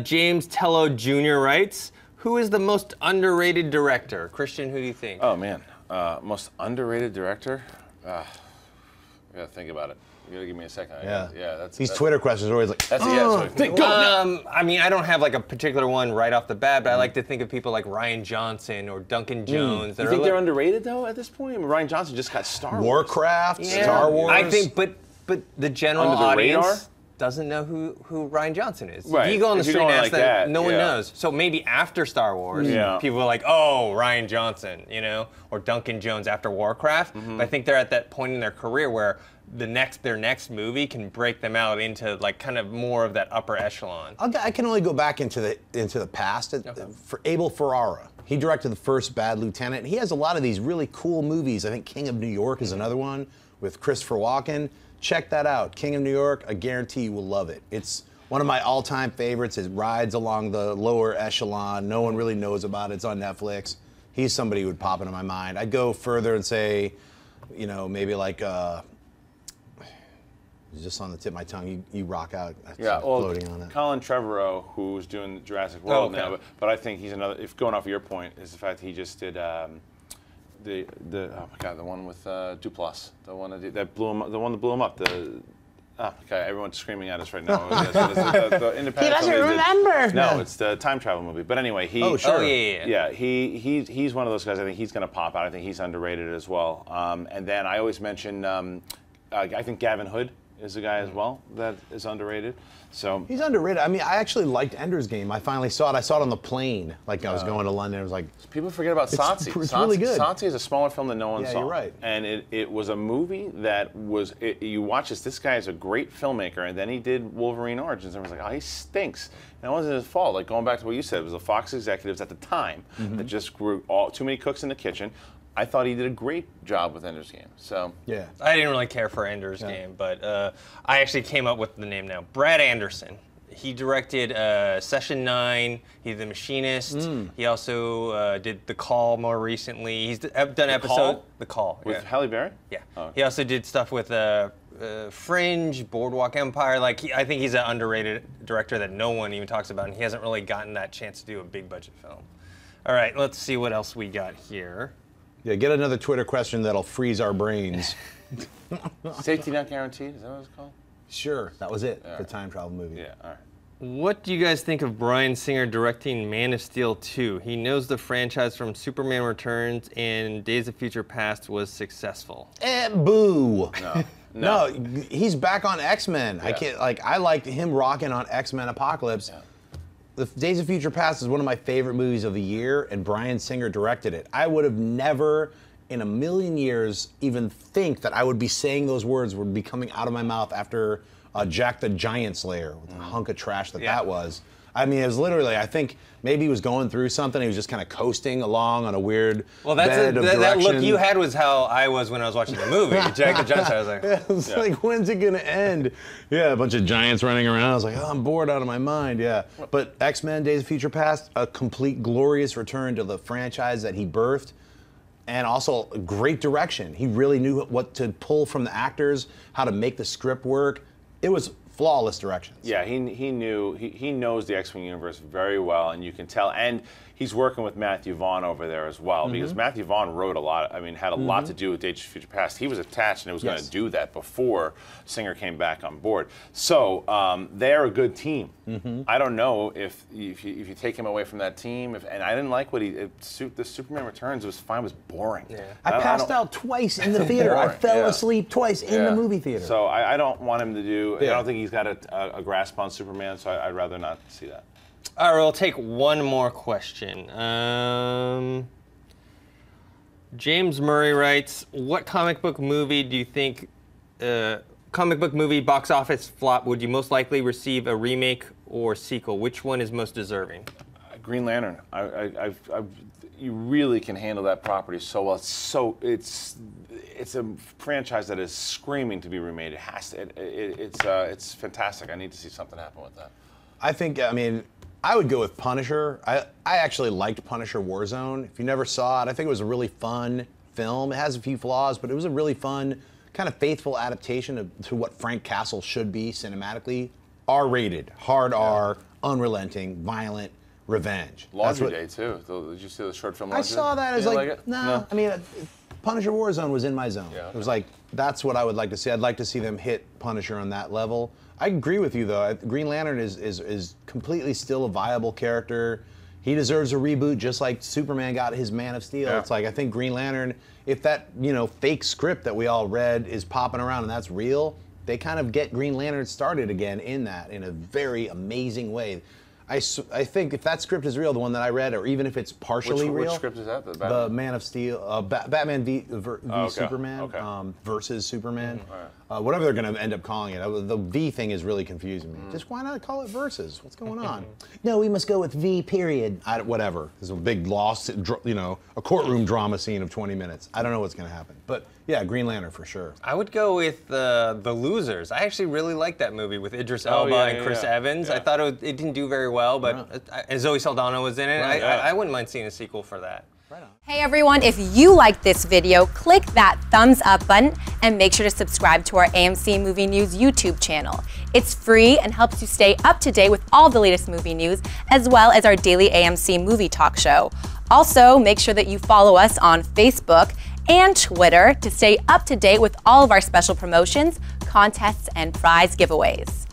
James Tello Jr. writes, who is the most underrated director? Christian, who do you think? Oh, man. Most underrated director? I gotta think about it. You gotta give me a second. These Twitter questions are always like, I mean, I don't have like a particular one right off the bat, but I like to think of people like Rian Johnson or Duncan Jones. You think they're underrated though at this point? I mean, Rian Johnson just got Star Wars. Warcraft, Star Wars. I think, but the general Under the audience radar? doesn't know who Rian Johnson is. Right. If you go on the If you're street and going ask like them, that, no one knows. So maybe after Star Wars, people are like, oh, Rian Johnson, you know, or Duncan Jones after Warcraft. But I think they're at that point in their career where their next movie can break them out into like kind of more of that upper echelon. I can only go back into the past. For Abel Ferrara, he directed the first Bad Lieutenant. He has a lot of these really cool movies. I think King of New York is another one with Christopher Walken. Check that out, King of New York. I guarantee you will love it. It's one of my all-time favorites. It rides along the lower echelon. No one really knows about it. It's on Netflix. He's somebody who would pop into my mind. I'd go further and say, you know, maybe like. Just on the tip of my tongue, you rock out. Floating on that. Colin Trevorrow, who's doing Jurassic World now, but I think he's another. If going off of your point, is the fact that he just did the one with Duplass, the one that blew him, the one that blew him up. Everyone's screaming at us right now. The independent he doesn't remember. No, it's the time travel movie. But anyway, he's one of those guys. I think he's going to pop out. I think he's underrated as well. And then I always mention, I think Gavin Hood is a guy as well that is underrated. So he's underrated. I mean, I actually liked Ender's Game. I finally saw it. I saw it on the plane. Like I was going to London. I was like, people forget about Satsi. It's really good. Satsi is a smaller film that no one saw. Yeah, you're right. And it was a movie that was. You watch this. This guy is a great filmmaker, and then he did Wolverine Origins, and I was like, oh, he stinks. And it wasn't his fault. Like going back to what you said, it was the Fox executives at the time that just grew too many cooks in the kitchen. I thought he did a great job with Ender's Game. So yeah, I didn't really care for Ender's Game, but I actually came up with the name now. Brad Anderson. He directed Session 9. He's The Machinist. He also did The Call more recently. He's done episode The Call with Halle Berry. Yeah. Oh, okay. He also did stuff with Fringe, Boardwalk Empire. Like I think he's an underrated director that no one even talks about, and he hasn't really gotten that chance to do a big budget film. All right, let's see what else we got here. Yeah, get another Twitter question that'll freeze our brains. Safety Not Guaranteed, is that what it's called? Sure, that was it for Time Travel movie. Yeah, all right. What do you guys think of Bryan Singer directing Man of Steel 2? He knows the franchise from Superman Returns and Days of Future Past was successful. Boo. No. He's back on X-Men. Yeah. I liked him rocking on X-Men Apocalypse. Yeah. The Days of Future Past is one of my favorite movies of the year, and Bryan Singer directed it. I would have never, in a million years, even think that I would be saying those words would be coming out of my mouth after Jack the Giant Slayer, with the hunk of trash that was. I mean, it was literally, I think maybe he was going through something. He was just kind of coasting along on a weird bed of that look you had was how I was when I was watching the movie. Jack the Giant Slayer, I was like, it was like, when's it going to end? Yeah, a bunch of giants running around. I was like, oh, I'm bored out of my mind, yeah. But X-Men, Days of Future Past, a complete glorious return to the franchise that he birthed. And also great direction. He really knew what to pull from the actors, how to make the script work. It was flawless directions. Yeah, he knows the X-Wing universe very well, and you can tell. And he's working with Matthew Vaughn over there as well, because Matthew Vaughn wrote a lot. I mean, had a lot to do with Days of Future Past. He was attached, and it was going to do that before Singer came back on board. So they're a good team. I don't know if you take him away from that team. And I didn't like what the Superman Returns was fine. Was boring. Yeah. I passed out twice in the theater. I fell asleep twice in the movie theater. So I don't want him to do. I don't think he's got a grasp on Superman. So I'd rather not see that. All right, we'll take one more question. James Murray writes, what comic book movie do you think, comic book movie box office flop would you most likely receive a remake or sequel? Which one is most deserving? Green Lantern. You really can handle that property so well. It's a franchise that is screaming to be remade. It has to. It's fantastic. I need to see something happen with that. I think, I mean, I would go with Punisher. I actually liked Punisher Warzone. If you never saw it, I think it was a really fun film. It has a few flaws, but it was a really fun kind of faithful adaptation to what Frank Castle should be cinematically. R-rated, hard R, unrelenting, violent, revenge. Laundry Day too. Did you see the short film? I saw that as like no. I mean, Punisher Warzone was in my zone. Yeah. It was like that's what I would like to see. I'd like to see them hit Punisher on that level. I agree with you though. Green Lantern is completely still a viable character. He deserves a reboot just like Superman got his Man of Steel. Yeah. It's like I think Green Lantern, if that fake script that we all read is popping around and that's real, they kind of get Green Lantern started again in a very amazing way. I think if that script is real, the one that I read, or even if it's partially real. Which script is that? The Man of Steel, Batman v okay. Superman, okay. Versus Superman. Mm-hmm. Right. Whatever they're going to end up calling it. The V thing is really confusing me. Just why not call it Versus? What's going on? No, we must go with V period. Whatever. There's a big lost, a courtroom drama scene of 20 minutes. I don't know what's going to happen. But yeah, Green Lantern for sure. I would go with The Losers. I actually really liked that movie with Idris Elba and Chris Evans. Yeah. I thought it didn't do very well, but and Zoe Saldana was in it. Right, I wouldn't mind seeing a sequel for that. Right on. Hey everyone, if you liked this video, click that thumbs up button and make sure to subscribe to our AMC Movie News YouTube channel. It's free and helps you stay up to date with all the latest movie news, as well as our daily AMC movie talk show. Also, make sure that you follow us on Facebook and Twitter to stay up to date with all of our special promotions, contests, and prize giveaways.